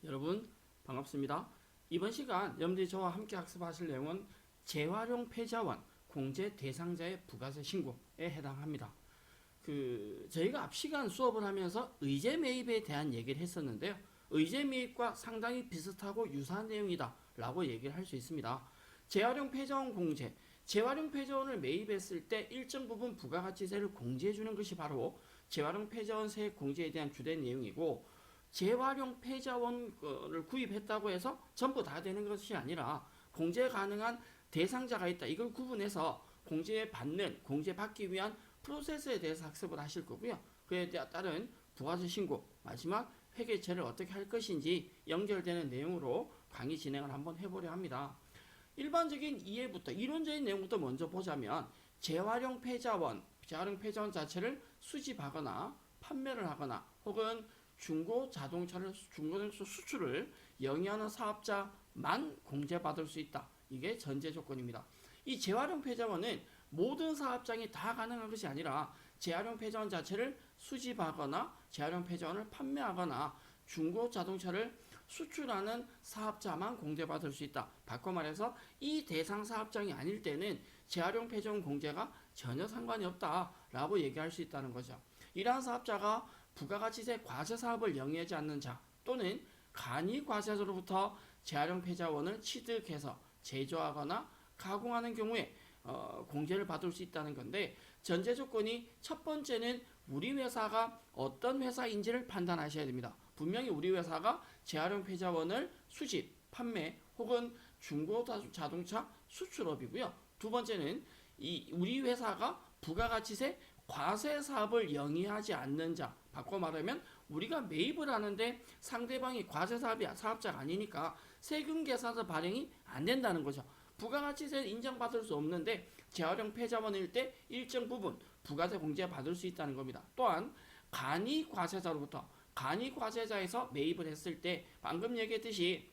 여러분 반갑습니다. 이번 시간 여러분들이 저와 함께 학습하실 내용은 재활용 폐자원 공제 대상자의 부가세 신고에 해당합니다. 저희가 앞 시간 수업을 하면서 의제 매입에 대한 얘기를 했었는데요. 의제 매입과 상당히 비슷하고 유사한 내용이다 라고 얘기를 할 수 있습니다. 재활용 폐자원 공제, 재활용 폐자원을 매입했을 때 일정 부분 부가가치세를 공제해 주는 것이 바로 재활용 폐자원 세액 공제에 대한 주된 내용이고, 재활용 폐자원을 구입했다고 해서 전부 다 되는 것이 아니라 공제 가능한 대상자가 있다. 이걸 구분해서 공제받기 위한 프로세스에 대해서 학습을 하실 거고요. 그에 따른 부가세 신고, 마지막 회계처리를 어떻게 할 것인지 연결되는 내용으로 강의 진행을 한번 해보려 합니다. 일반적인 이해부터, 이론적인 내용부터 먼저 보자면, 재활용 폐자원 자체를 수집하거나 판매를 하거나 혹은 중고 자동차를 수출을 영위하는 사업자만 공제받을 수 있다. 이게 전제 조건입니다. 이 재활용 폐자원은 모든 사업장이 다 가능한 것이 아니라 재활용 폐자원 자체를 수집하거나 재활용 폐자원을 판매하거나 중고 자동차를 수출하는 사업자만 공제받을 수 있다. 바꿔 말해서 이 대상 사업장이 아닐 때는 재활용 폐자원 공제가 전혀 상관이 없다라고 얘기할 수 있다는 거죠. 이러한 사업자가 부가가치세 과세 사업을 영위하지 않는 자 또는 간이과세자로부터 재활용 폐자원을 취득해서 제조하거나 가공하는 경우에 공제를 받을 수 있다는 건데, 전제 조건이 첫 번째는 우리 회사가 어떤 회사인지를 판단하셔야 됩니다. 분명히 우리 회사가 재활용 폐자원을 수집, 판매 혹은 중고 자동차 수출업이고요. 두 번째는 우리 회사가 부가가치세 과세 사업을 영위하지 않는 자, 바꿔 말하면 우리가 매입을 하는데 상대방이 과세 사업자가 아니니까 세금 계산서 발행이 안 된다는 거죠. 부가가치세 인정받을 수 없는데 재활용 폐자원일 때 일정 부분 부가세 공제 받을 수 있다는 겁니다. 또한 간이과세자로부터, 간이과세자에서 매입을 했을 때 방금 얘기했듯이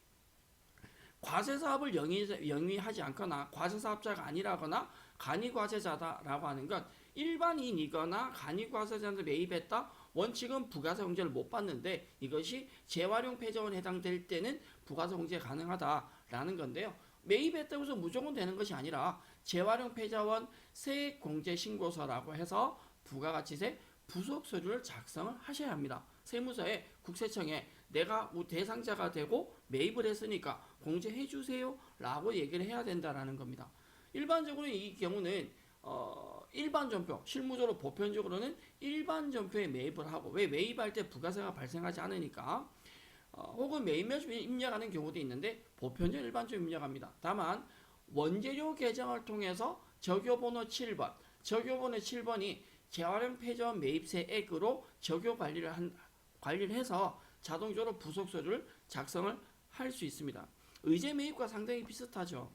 과세 사업을 영위하지 않거나 과세 사업자가 아니라거나 간이과세자다라고 하는 건 일반인이거나 간이과세자한테 매입했다, 원칙은 부가세 공제를 못 받는데 이것이 재활용 폐자원에 해당될 때는 부가세 공제 가능하다라는 건데요. 매입했다고 해서 무조건 되는 것이 아니라 재활용 폐자원 세액 공제 신고서라고 해서 부가가치세 부속 서류를 작성을 하셔야 합니다. 세무서에, 국세청에 내가 대상자가 되고 매입을 했으니까 공제해 주세요 라고 얘기를 해야 된다라는 겁니다. 일반적으로 이 경우는 일반 전표, 실무적으로 보편적으로는 일반 전표에 매입을 하고, 왜 매입할 때 부가세가 발생하지 않으니까, 혹은 매입매수 입력하는 경우도 있는데 보편적 일반적으로 입력합니다. 다만 원재료 계정을 통해서 적요번호 7번, 적요번호 7번이 재활용 폐자원 매입세액으로 적요 관리를 해서 자동적으로 부속서류를 작성을 할 수 있습니다. 의제 매입과 상당히 비슷하죠.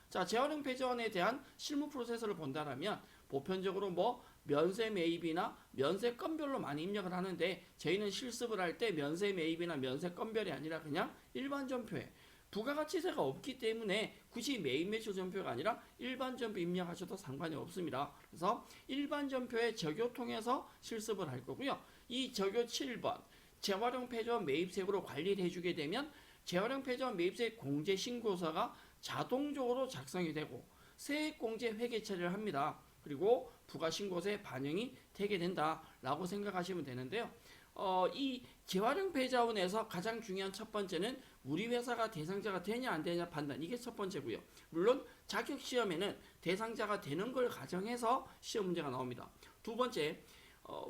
자, 재활용 폐자원에 대한 실무 프로세스를 본다면 보편적으로 면세 매입이나 면세 건별로 많이 입력을 하는데, 저희는 실습을 할 때 면세 매입이나 면세 건별이 아니라 그냥 일반 전표에 부가가치세가 없기 때문에 굳이 매입 매출 전표가 아니라 일반 전표 입력하셔도 상관이 없습니다. 그래서 일반 전표에 적요 통해서 실습을 할 거고요. 이 적요 7번 재활용 폐자원 매입세액으로 관리를 해주게 되면 재활용 폐자원 매입세액 공제 신고서가 자동적으로 작성이 되고 세액공제 회계 처리를 합니다. 그리고 부가신고세에 반영이 되게 된다라고 생각하시면 되는데요. 이 재활용 폐자원에서 가장 중요한 첫 번째는 우리 회사가 대상자가 되냐 안 되냐 판단, 이게 첫 번째고요. 물론 자격 시험에는 대상자가 되는 걸 가정해서 시험 문제가 나옵니다. 두 번째,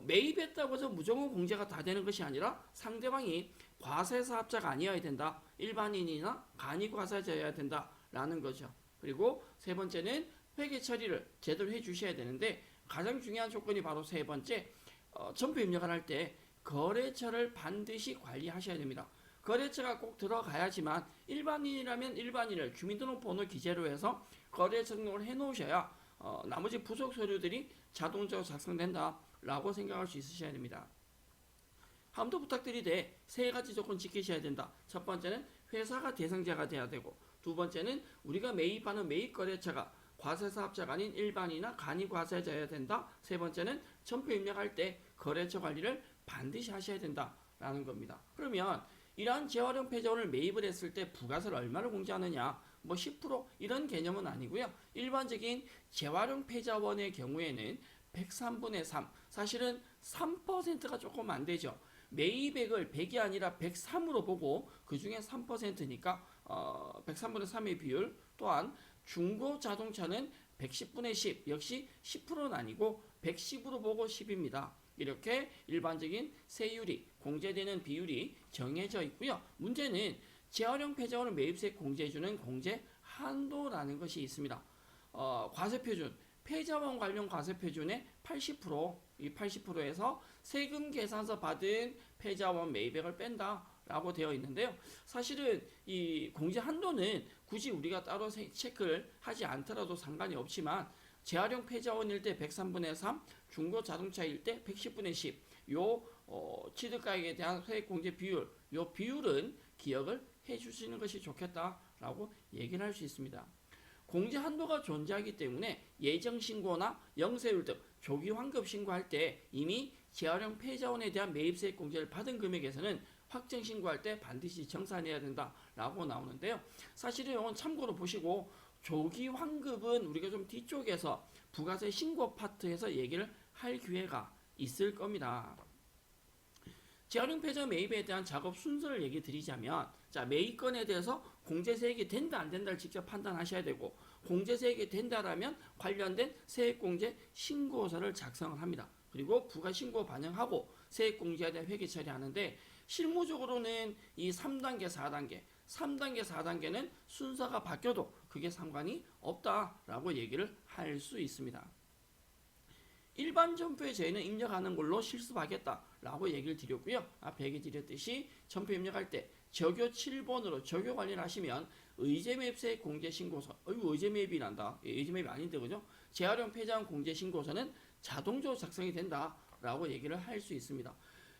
매입했다고 해서 무조건 공제가 다 되는 것이 아니라 상대방이 과세 사업자가 아니어야 된다, 일반인이나 간이과세자여야 된다라는 거죠. 그리고 세 번째는 회계 처리를 제대로 해주셔야 되는데, 가장 중요한 조건이 바로 세 번째, 전표 입력을 할 때 거래처를 반드시 관리하셔야 됩니다. 거래처가 꼭 들어가야지만, 일반인이라면 일반인을 주민등록번호 기재로 해서 거래처 등록을 해놓으셔야 나머지 부속 서류들이 자동적으로 작성된다라고 생각할 수 있으셔야 됩니다. 다음도 부탁드리되 세 가지 조건 지키셔야 된다. 첫 번째는 회사가 대상자가 돼야 되고, 두 번째는 우리가 매입하는 매입거래처가 과세사업자가 아닌 일반이나 간이과세자여야 된다. 세 번째는 전표 입력할 때 거래처 관리를 반드시 하셔야 된다라는 겁니다. 그러면 이러한 재활용 폐자원을 매입을 했을 때 부가세를 얼마를 공제하느냐, 뭐 10% 이런 개념은 아니고요. 일반적인 재활용 폐자원의 경우에는 103분의 3, 사실은 3%가 조금 안 되죠. 매입액을 100이 아니라 103으로 보고 그 중에 3%니까 103분의 3의 비율, 또한 중고 자동차는 110분의 10, 역시 10%는 아니고 110으로 보고 10입니다. 이렇게 일반적인 세율이 공제되는 비율이 정해져 있고요. 문제는 재활용 폐자원을 매입세 공제해주는 공제 한도라는 것이 있습니다. 과세표준, 폐자원 관련 과세표준의 80%, 이 80%에서 세금 계산서 받은 폐자원 매입액을 뺀다라고 되어 있는데요. 사실은 이 공제 한도는 굳이 우리가 따로 체크를 하지 않더라도 상관이 없지만 재활용 폐자원일 때 103분의 3, 중고 자동차일 때 110분의 10, 요 취득가액에 대한 세액 공제 비율, 요 비율은 기억을 해주시는 것이 좋겠다라고 얘기를 할 수 있습니다. 공제 한도가 존재하기 때문에 예정 신고나 영세율 등 조기 환급 신고할 때 이미 재활용 폐자원에 대한 매입세액 공제를 받은 금액에서는 확정 신고할 때 반드시 정산해야 된다라고 나오는데요. 사실은 이건 참고로 보시고 조기 환급은 우리가 좀 뒤쪽에서 부가세 신고 파트에서 얘기를 할 기회가 있을 겁니다. 재활용 폐자 매입에 대한 작업 순서를 얘기 드리자면, 자, 매입건에 대해서 공제세액이 된다 안 된다를 직접 판단하셔야 되고, 공제세액이 된다라면 관련된 세액공제 신고서를 작성을 합니다. 그리고 부가신고 반영하고 세액공제에 대한 회계 처리하는데, 실무적으로는 이 3단계, 4단계, 3단계, 4단계는 순서가 바뀌어도 그게 상관이 없다라고 얘기를 할 수 있습니다. 일반 점포에 저희는 입력하는 걸로 실습하겠다라고 얘기를 드렸고요. 앞에 얘기 드렸듯이 점포 입력할 때 적요 7번으로 적요 관리를 하시면 의제매입세 공제신고서, 의제매입이 난다. 의제매입이 아닌데 그죠? 재활용 폐자원 공제신고서는 자동적으로 작성이 된다라고 얘기를 할 수 있습니다.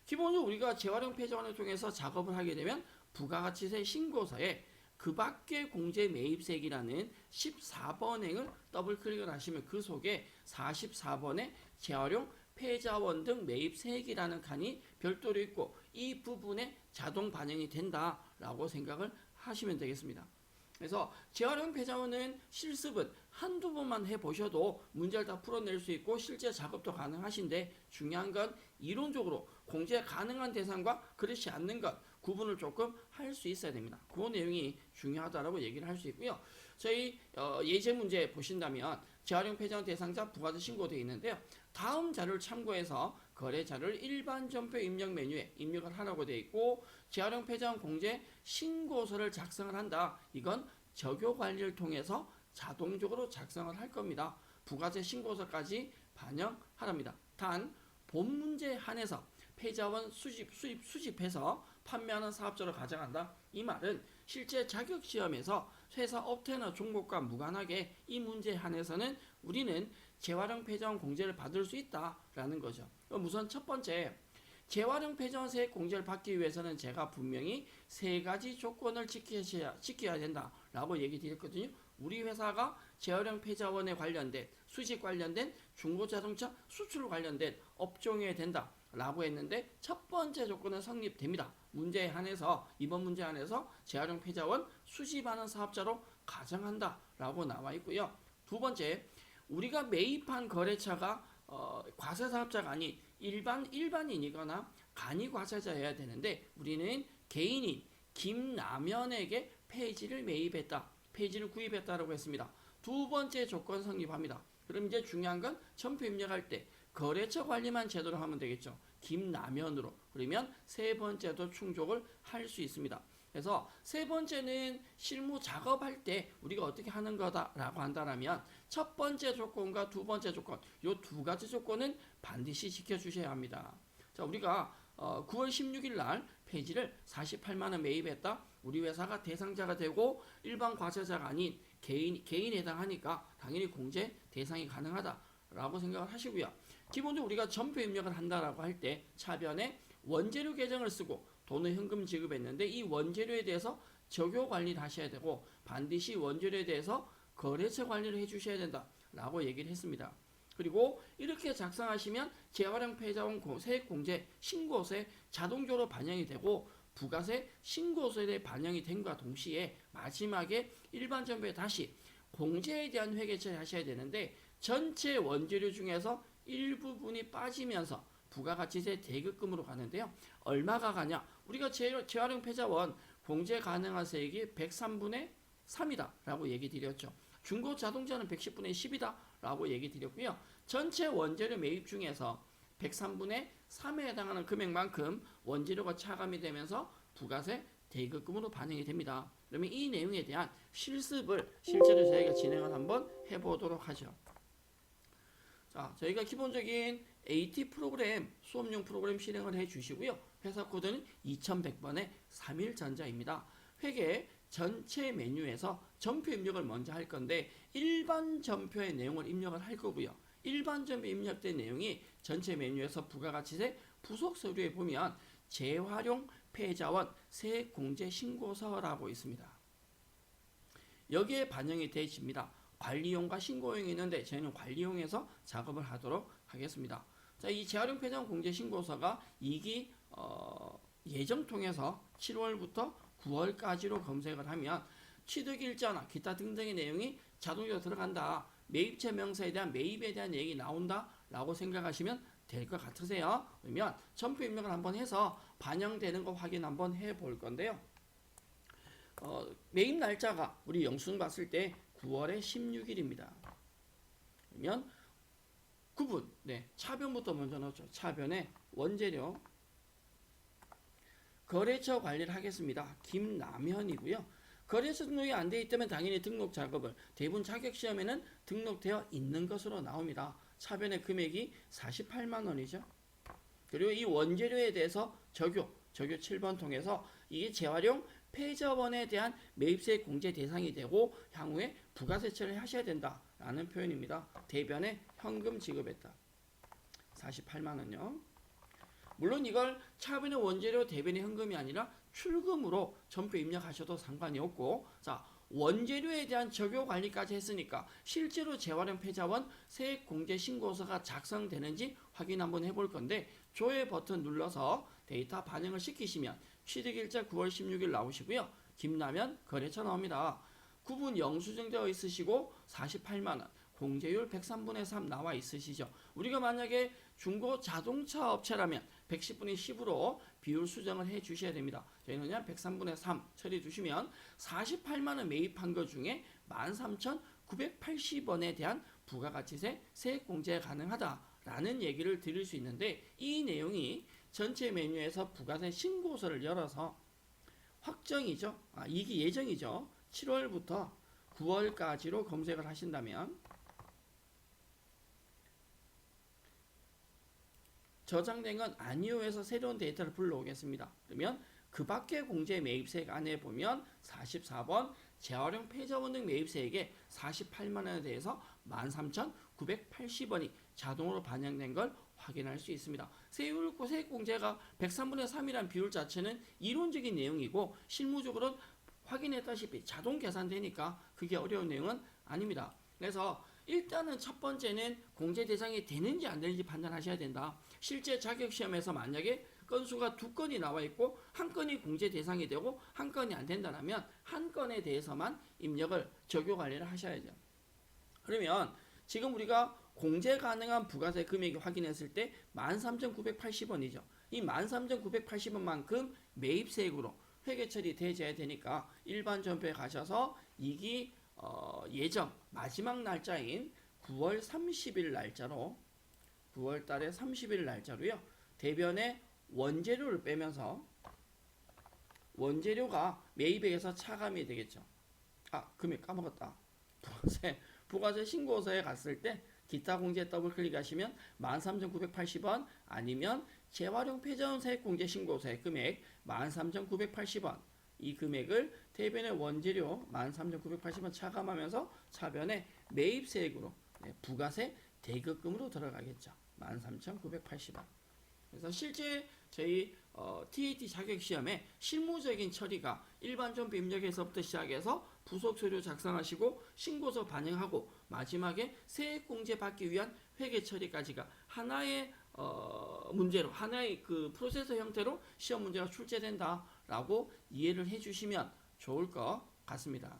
기본적으로 우리가 재활용 폐자원을 통해서 작업을 하게 되면 부가가치세 신고서에 그 밖의 공제 매입세액이라는 14번행을 더블 클릭을 하시면 그 속에 44번에 재활용 폐자원 등 매입세액이라는 칸이 별도로 있고 이 부분에 자동 반영이 된다라고 생각을 하시면 되겠습니다. 그래서 재활용 폐자원은 실습은 한두 번만 해보셔도 문제를 다 풀어낼 수 있고 실제 작업도 가능하신데, 중요한 건 이론적으로 공제 가능한 대상과 그렇지 않는 것 구분을 조금 할 수 있어야 됩니다. 그 내용이 중요하다라고 얘기를 할 수 있고요. 저희 예제 문제 보신다면 재활용 폐자원 대상자 부가세 신고되어 있는데요. 다음 자료를 참고해서 거래 자료를 일반 점포 입력 메뉴에 입력을 하라고 되어 있고, 재활용 폐자원 공제 신고서를 작성을 한다. 이건 적요 관리를 통해서 자동적으로 작성을 할 겁니다. 부가세 신고서까지 반영하랍니다. 단 본 문제에 한해서 폐자원 수집해서 판매하는 사업자로 가져간다. 이 말은 실제 자격시험에서 회사 업태나 종목과 무관하게 이 문제에 한해서는 우리는 재활용 폐자원 공제를 받을 수 있다라는 거죠. 우선 첫 번째, 재활용 폐자원 세액 공제를 받기 위해서는 제가 분명히 세 가지 조건을 지켜야 된다라고 얘기 드렸거든요. 우리 회사가 재활용 폐자원에 관련된 수집 관련된 중고자동차 수출 관련된 업종에 된다라고 했는데, 첫 번째 조건은 성립됩니다. 문제에 한해서, 이번 문제에 한해서 재활용 폐자원 수집하는 사업자로 가정한다라고 나와 있고요. 두 번째, 우리가 매입한 거래처가 과세 사업자가 아닌 일반인이거나 간이 과세자여야 되는데, 우리는 개인인 김남현에게 폐지를 매입했다, 폐지를 구입했다라고 했습니다. 두 번째 조건 성립합니다. 그럼 이제 중요한 건 점포 입력할 때 거래처 관리만 제대로 하면 되겠죠. 김남현으로. 그러면 세 번째도 충족을 할 수 있습니다. 그래서 세 번째는 실무 작업할 때 우리가 어떻게 하는 거다라고 한다면, 첫 번째 조건과 두 번째 조건, 이 두 가지 조건은 반드시 지켜주셔야 합니다. 자, 우리가 9월 16일 날 폐지를 48만 원 매입했다. 우리 회사가 대상자가 되고 일반 과세자가 아닌 개인에 해당하니까 당연히 공제 대상이 가능하다라고 생각을 하시고요. 기본적으로 우리가 점포 입력을 한다라고 할 때 차변에 원재료 계정을 쓰고 돈을 현금 지급했는데, 이 원재료에 대해서 적요 관리를 하셔야 되고 반드시 원재료에 대해서 거래처 관리를 해주셔야 된다라고 얘기를 했습니다. 그리고 이렇게 작성하시면 재활용 폐자원 세액 공제 신고서에 자동적으로 반영이 되고 부가세 신고서에 반영이 됨과 동시에 마지막에 일반 전부에 다시 공제에 대한 회계 처리하셔야 되는데 전체 원재료 중에서 일부분이 빠지면서 부가가치세 대급금으로 가는데요. 얼마가 가냐? 우리가 재활용 폐자원 공제 가능한 세액이 103분의 3이다 라고 얘기 드렸죠. 중고 자동차는 110분의 10이다 라고 얘기 드렸고요. 전체 원재료 매입 중에서 103분의 3에 해당하는 금액만큼 원재료가 차감이 되면서 부가세 대급금으로 반영이 됩니다. 그러면 이 내용에 대한 실습을 실제로 저희가 진행을 한번 해보도록 하죠. 자, 저희가 기본적인 AT 프로그램, 수업용 프로그램 실행을 해 주시고요. 회사 코드는 2100번의 31전자입니다. 회계 전체 메뉴에서 전표 입력을 먼저 할 건데 일반 전표의 내용을 입력을 할 거고요. 일반 전표 입력된 내용이 전체 메뉴에서 부가가치세 부속 서류에 보면 재활용 폐자원 세액공제 신고서라고 있습니다. 여기에 반영이 되십니다. 관리용과 신고용이 있는데 저희는 관리용에서 작업을 하도록 하겠습니다. 자, 이 재활용 폐자원 공제 신고서가 2기 예정 통해서 7월부터 9월까지로 검색을 하면 취득일자나 기타 등등의 내용이 자동으로 들어간다. 매입처 명사에 대한 매입에 대한 얘기 나온다 라고 생각하시면 될 것 같으세요. 그러면 전표 입력을 한번 해서 반영되는 거 확인 한번 해 볼 건데요. 매입 날짜가 우리 영수증 봤을 때 9월의 16일입니다. 그러면 구분, 차변부터 먼저 넣죠. 차변에 원재료 거래처 관리를 하겠습니다. 김남현이고요. 거래처 등록이 안 되어 있다면 당연히 등록 작업을 대부분 자격시험에는 등록되어 있는 것으로 나옵니다. 차변의 금액이 48만 원이죠. 그리고 이 원재료에 대해서 적용 7번 통해서 이게 재활용 폐자원에 대한 매입세 공제 대상이 되고 향후에 부가세 처리를 하셔야 된다라는 표현입니다. 대변에 현금 지급했다. 48만 원요. 물론 이걸 차변의 원재료 대변의 현금이 아니라 출금으로 전표 입력하셔도 상관이 없고, 자, 원재료에 대한 적용 관리까지 했으니까 실제로 재활용 폐자원 세액 공제 신고서가 작성되는지 확인 한번 해볼 건데 조회 버튼 눌러서 데이터 반영을 시키시면 취득일자 9월 16일 나오시고요. 김남현 거래처 나옵니다. 구분 영수증되어 있으시고 48만원 공제율 103분의 3 나와 있으시죠. 우리가 만약에 중고 자동차 업체라면 110분의 10으로 비율 수정을 해 주셔야 됩니다. 저희는 그냥 103분의 3 처리해 주시면 48만원 매입한 것 중에 13,980원에 대한 부가가치세 세액 공제 가능하다라는 얘기를 드릴 수 있는데 이 내용이 전체 메뉴에서 부가세 신고서를 열어서 확정이죠. 2기 예정이죠. 7월부터 9월까지로 검색을 하신다면 저장된 건 아니오에서 새로운 데이터를 불러오겠습니다. 그러면 그 밖의 공제 매입세액 안에 보면 44번 재활용 폐자원 등 매입세액에 48만원에 대해서 13,980원이 자동으로 반영된 걸 확인할 수 있습니다. 세액공제가 103분의 3이라는 비율 자체는 이론적인 내용이고 실무적으로 확인했다시피 자동 계산되니까 그게 어려운 내용은 아닙니다. 그래서 일단은 첫 번째는 공제 대상이 되는지 안 되는지 판단하셔야 된다. 실제 자격시험에서 만약에 건수가 2건이 나와 있고 한 건이 공제 대상이 되고 한 건이 안 된다면 한 건에 대해서만 입력을 적용 관리를 하셔야죠. 그러면 지금 우리가 공제 가능한 부가세 금액이 확인했을 때 13,980원이죠. 이 13,980원만큼 매입세액으로 회계 처리 되셔야 되니까 일반 전표에 가셔서 2기 예정 마지막 날짜인 9월 30일 날짜로 9월 달에 30일 날짜로요. 대변에 원재료를 빼면서 원재료가 매입액에서 차감이 되겠죠. 금액 까먹었다. 부가세 신고서에 갔을 때 기타 공제 더블 클릭하시면 13,980원 아니면 재활용 폐자원 세액 공제 신고서의 금액 13,980원 이 금액을 대변의 원재료 13,980원 차감하면서 차변에 매입세액으로 부가세 대급금으로 들어가겠죠. 13,980원. 그래서 실제 저희 TAT 자격시험에 실무적인 처리가 일반 전표 입력에서부터 시작해서 부속 서류 작성하시고 신고서 반영하고 마지막에 세액공제 받기 위한 회계 처리까지가 하나의 문제로 하나의 그 프로세서 형태로 시험 문제가 출제된다 라고 이해를 해주시면 좋을 것 같습니다.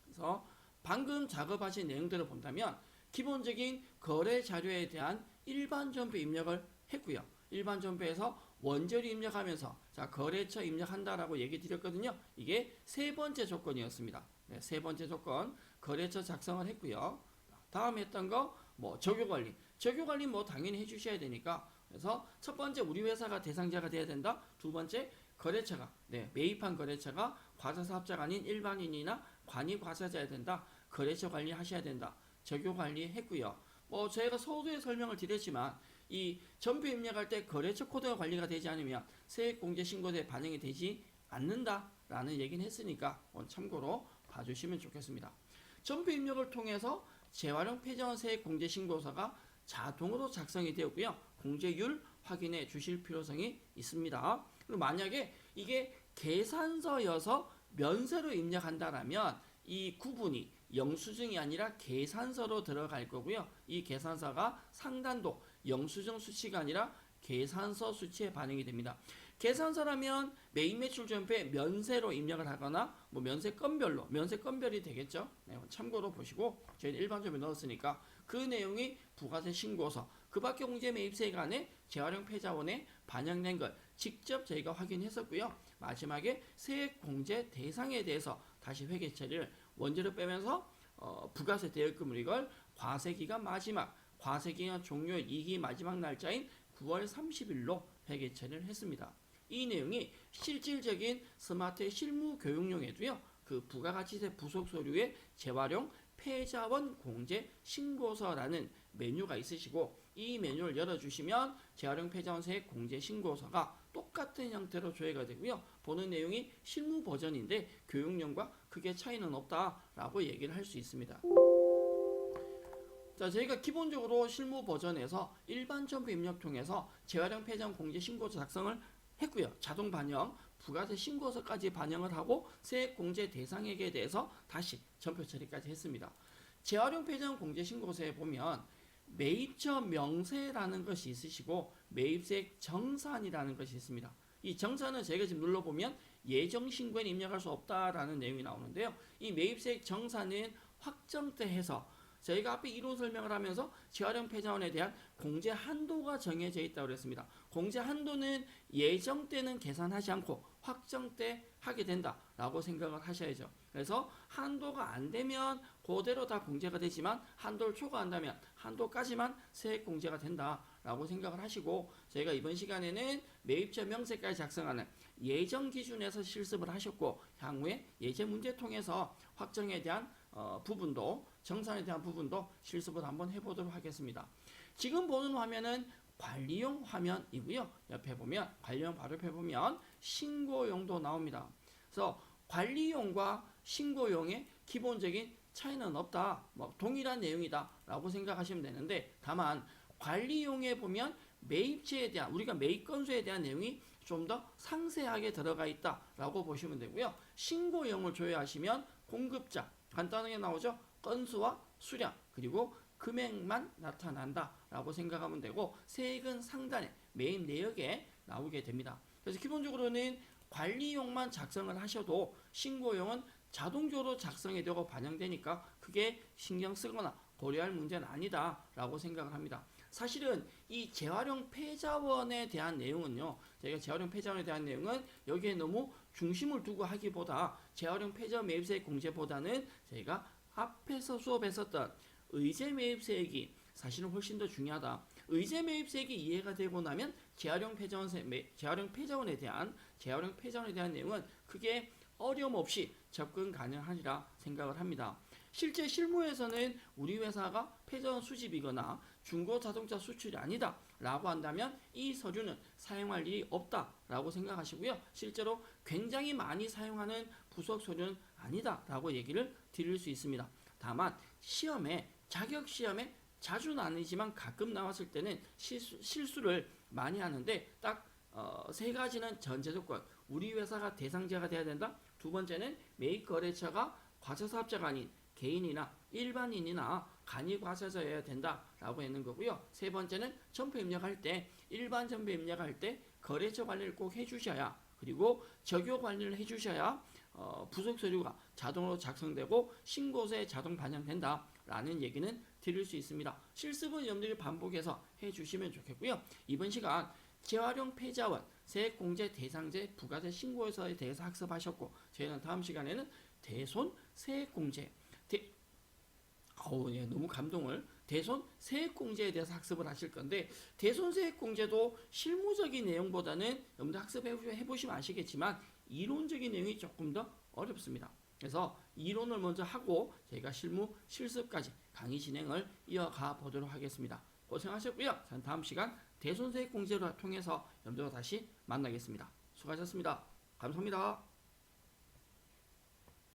그래서 방금 작업하신 내용들을 본다면 기본적인 거래 자료에 대한 일반 전부 입력을 했고요. 일반 전부에서 원저리 입력하면서 자 거래처 입력한다라고 얘기 드렸거든요. 이게 세 번째 조건이었습니다. 네, 세 번째 조건 거래처 작성을 했고요. 다음 했던 거 뭐 적요관리. 적요관리 뭐 당연히 해주셔야 되니까 그래서 첫 번째 우리 회사가 대상자가 돼야 된다. 두 번째 거래처가 매입한 거래처가 과세사업자가 아닌 일반인이나 관이 과세자여야 된다. 거래처 관리하셔야 된다. 적요 관리했고요. 뭐 저희가 서두에 설명을 드렸지만 이 전부 입력할 때 거래처 코드가 관리가 되지 않으면 세액공제신고서에 반영이 되지 않는다라는 얘기는 했으니까 참고로 봐주시면 좋겠습니다. 전부 입력을 통해서 재활용 폐자원 세액공제신고서가 자동으로 작성이 되었고요. 공제율 확인해 주실 필요성이 있습니다. 그리고 만약에 이게 계산서여서 면세로 입력한다라면 이 구분이 영수증이 아니라 계산서로 들어갈 거고요. 이 계산서가 상단도 영수증 수치가 아니라 계산서 수치에 반영이 됩니다. 계산서라면 매입 매출 전부에 면세로 입력을 하거나 뭐 면세 건별이 되겠죠. 네, 참고로 보시고 저희는 일반 점에 넣었으니까 그 내용이 부가세 신고서 그 밖에 공제 매입세액안에 재활용 폐자원에 반영된 걸 직접 저희가 확인했었고요. 마지막에 세액 공제 대상에 대해서 다시 회계 처리를 원재료 빼면서 부가세 대여금을 이걸 과세기간 마지막 과세기간 종료일 2기 마지막 날짜인 9월 30일로 회계 처리를 했습니다. 이 내용이 실질적인 스마트 실무 교육용에도요. 그 부가가치세 부속 서류의 재활용 폐자원 공제 신고서라는 메뉴가 있으시고 이 메뉴를 열어주시면 재활용 폐자원 세액 공제 신고서가 똑같은 형태로 조회가 되고요. 보는 내용이 실무 버전인데 교육용과 크게 차이는 없다라고 얘기를 할 수 있습니다. 자, 저희가 기본적으로 실무 버전에서 일반 전부 입력 통해서 재활용 폐자원 공제 신고서 작성을 했고요. 자동 반영, 부가세 신고서까지 반영을 하고 세액 공제 대상액에 대해서 다시 전표 처리까지 했습니다. 재활용 폐자원 공제 신고서에 보면 매입처 명세라는 것이 있으시고 매입세액 정산이라는 것이 있습니다. 이 정산은 저희가 지금 눌러보면 예정 신고에는 입력할 수 없다라는 내용이 나오는데요. 이 매입세액 정산은 확정 때 해서 저희가 앞에 이론 설명을 하면서 재활용 폐자원에 대한 공제 한도가 정해져 있다고 그랬습니다. 공제 한도는 예정 때는 계산하지 않고 확정 때 하게 된다라고 생각을 하셔야죠. 그래서 한도가 안 되면 그대로 다 공제가 되지만 한도를 초과한다면 한도까지만 세액 공제가 된다라고 생각을 하시고 저희가 이번 시간에는 매입처 명세까지 작성하는 예정 기준에서 실습을 하셨고 향후에 예제 문제 통해서 확정에 대한 부분도 정산에 대한 부분도 실습을 한번 해보도록 하겠습니다. 지금 보는 화면은 관리용 화면이고요. 옆에 보면 관리용 바로 옆에 보면 신고용도 나옵니다. 그래서 관리용과 신고용의 기본적인 차이는 없다. 뭐 동일한 내용이다라고 생각하시면 되는데 다만 관리용에 보면 매입처에 대한 우리가 매입 건수에 대한 내용이 좀 더 상세하게 들어가 있다라고 보시면 되고요. 신고용을 조회하시면 공급자 간단하게 나오죠. 건수와 수량 그리고 금액만 나타난다라고 생각하면 되고 세액은 상단에 매입 내역에 나오게 됩니다. 그래서 기본적으로는 관리용만 작성을 하셔도 신고용은 자동적으로 작성이 되고 반영되니까 크게 신경 쓰거나 고려할 문제는 아니다라고 생각을 합니다. 사실은 이 재활용 폐자원에 대한 내용은요. 저희가 재활용 폐자원에 대한 내용은 여기에 너무 중심을 두고 하기보다 재활용 폐자원 매입세액 공제보다는 저희가 앞에서 수업했었던 의제 매입세액이 사실은 훨씬 더 중요하다. 의제 매입세액이 이해가 되고 나면 재활용 폐자원에 대한 내용은 크게 어려움 없이 접근 가능하리라 생각을 합니다. 실제 실무에서는 우리 회사가 폐자원 수집이거나 중고 자동차 수출이 아니다 라고 한다면 이 서류는 사용할 일이 없다 라고 생각하시고요. 실제로 굉장히 많이 사용하는 부속 서류는 아니다 라고 얘기를 드릴 수 있습니다. 다만 자격 시험에 자주는 아니지만 가끔 나왔을 때는 실수를 많이 하는데 딱 세 가지는 전제 조건. 우리 회사가 대상자가 돼야 된다. 두 번째는 매입 거래처가 과세사업자가 아닌 개인이나 일반인이나 간이 과세자여야 된다라고 했는 거고요. 세 번째는 전부 입력할 때 일반 전부 입력할 때 거래처 관리를 꼭 해주셔야 그리고 적요 관리를 해주셔야 부속 서류가 자동으로 작성되고 신고서에 자동 반영된다라는 얘기는 드릴 수 있습니다. 실습은 여러분들이 반복해서 해주시면 좋겠고요. 이번 시간 재활용 폐자원, 세액공제 대상제 부가세 신고서에 대해서 학습하셨고 저희는 다음 시간에는 대손 세액공제 예, 너무 감동을 대손 세액공제에 대해서 학습을 하실 건데 대손 세액공제도 실무적인 내용보다는 여러분들 학습해 보시면 아시겠지만 이론적인 내용이 조금 더 어렵습니다. 그래서 이론을 먼저 하고 저희가 실무 실습까지 강의 진행을 이어가 보도록 하겠습니다. 고생하셨고요. 저는 다음 시간 대손 세액공제를 통해서 여러분들과 다시 만나겠습니다. 수고하셨습니다. 감사합니다.